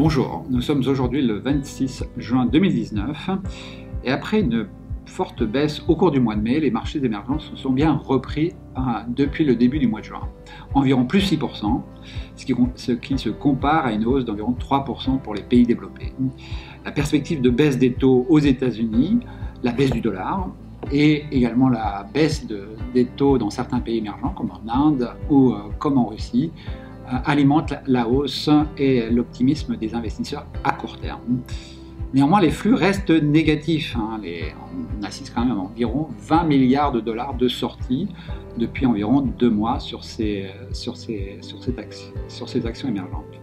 Bonjour, nous sommes aujourd'hui le 26 juin 2019 et après une forte baisse au cours du mois de mai, les marchés émergents se sont bien repris depuis le début du mois de juin. Environ plus 6%, ce qui se compare à une hausse d'environ 3% pour les pays développés. La perspective de baisse des taux aux États-Unis, la baisse du dollar et également la baisse des taux dans certains pays émergents comme en Inde ou comme en Russie alimente la hausse et l'optimisme des investisseurs à court terme. Néanmoins, les flux restent négatifs. On assiste quand même à environ 20 milliards de dollars de sorties depuis environ 2 mois sur ces actions émergentes.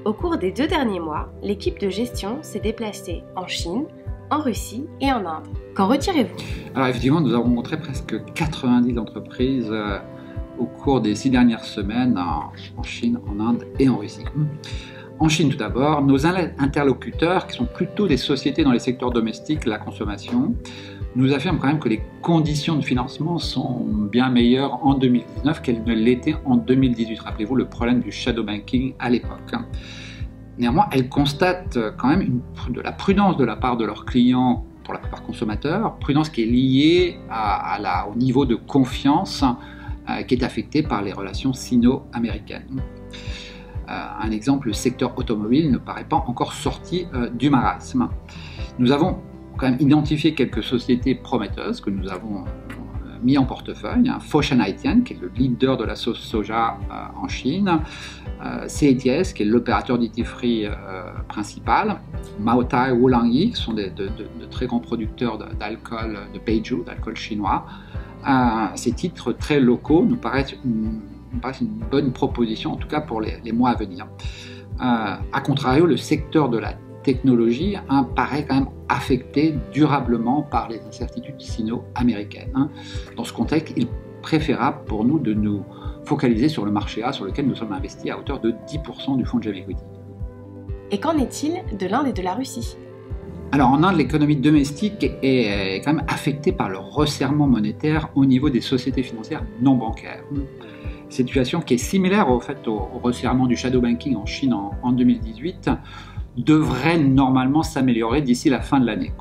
Au cours des 2 derniers mois, l'équipe de gestion s'est déplacée en Chine, en Russie et en Inde. Qu'en retirez-vous? Alors effectivement, nous avons rencontré presque 90 entreprises au cours des 6 dernières semaines en Chine, en Inde et en Russie. En Chine tout d'abord, nos interlocuteurs, qui sont plutôt des sociétés dans les secteurs domestiques, la consommation, nous affirment quand même que les conditions de financement sont bien meilleures en 2019 qu'elles ne l'étaient en 2018. Rappelez-vous le problème du shadow banking à l'époque. Néanmoins, elles constatent quand même de la prudence de la part de leurs clients, pour la plupart consommateurs, prudence qui est liée au niveau de confiance qui est affecté par les relations sino-américaines. Un exemple, le secteur automobile ne paraît pas encore sorti du marasme. Nous avons quand même identifié quelques sociétés prometteuses que nous avons mis en portefeuille. Foshan Haitian, qui est le leader de la sauce soja en Chine, CATS, qui est l'opérateur duty-free principal, Maotai Wuliangye, qui sont de très grands producteurs d'alcool, de baijiu, d'alcool chinois. Ces titres très locaux nous paraissent une bonne proposition, en tout cas pour les mois à venir. A contrario, le secteur de la technologie paraît quand même affecté durablement par les incertitudes sino-américaines. Dans ce contexte, il est préférable pour nous de nous focaliser sur le marché A, sur lequel nous sommes investis à hauteur de 10% du fonds de GEM Equity. Et qu'en est-il de l'Inde et de la Russie? Alors en Inde, l'économie domestique est quand même affectée par le resserrement monétaire au niveau des sociétés financières non bancaires. Situation qui est similaire au resserrement du shadow banking en Chine en 2018 devrait normalement s'améliorer d'ici la fin de l'année.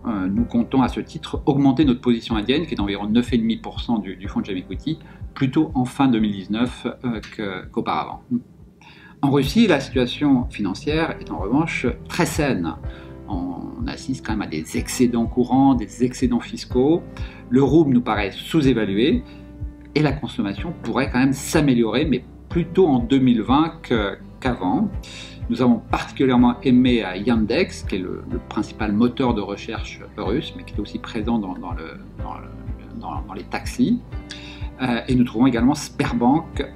Nous comptons à ce titre augmenter notre position indienne qui est d'environ 9,5% du fonds de GEM Equity plutôt en fin 2019 qu'auparavant. En Russie, la situation financière est en revanche très saine. On assiste quand même à des excédents courants, des excédents fiscaux. Le rouble nous paraît sous-évalué et la consommation pourrait quand même s'améliorer, mais plutôt en 2020 qu'avant. Nous avons particulièrement aimé Yandex, qui est le principal moteur de recherche russe, mais qui est aussi présent dans les taxis. Et nous trouvons également Sberbank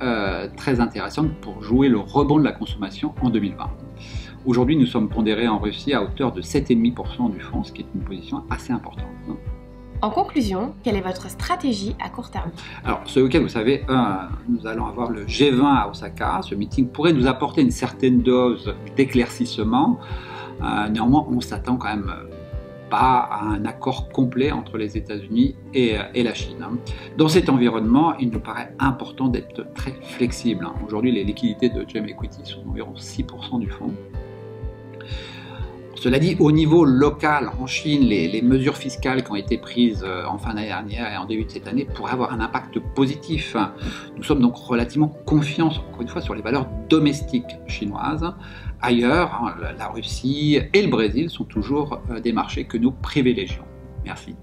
très intéressante pour jouer le rebond de la consommation en 2020. Aujourd'hui, nous sommes pondérés en Russie à hauteur de 7,5% du fonds, ce qui est une position assez importante. En conclusion, quelle est votre stratégie à court terme? Alors, ce week-end, vous savez, nous allons avoir le G20 à Osaka. Ce meeting pourrait nous apporter une certaine dose d'éclaircissement. Néanmoins, on ne s'attend quand même pas à un accord complet entre les États-Unis et la Chine. Dans cet environnement, il nous paraît important d'être très flexible. Aujourd'hui, les liquidités de GEM Equity sont d'environ 6% du fonds. Cela dit, au niveau local, en Chine, les mesures fiscales qui ont été prises en fin d'année dernière et en début de cette année pourraient avoir un impact positif. Nous sommes donc relativement confiants, encore une fois, sur les valeurs domestiques chinoises. Ailleurs, la Russie et le Brésil sont toujours des marchés que nous privilégions. Merci.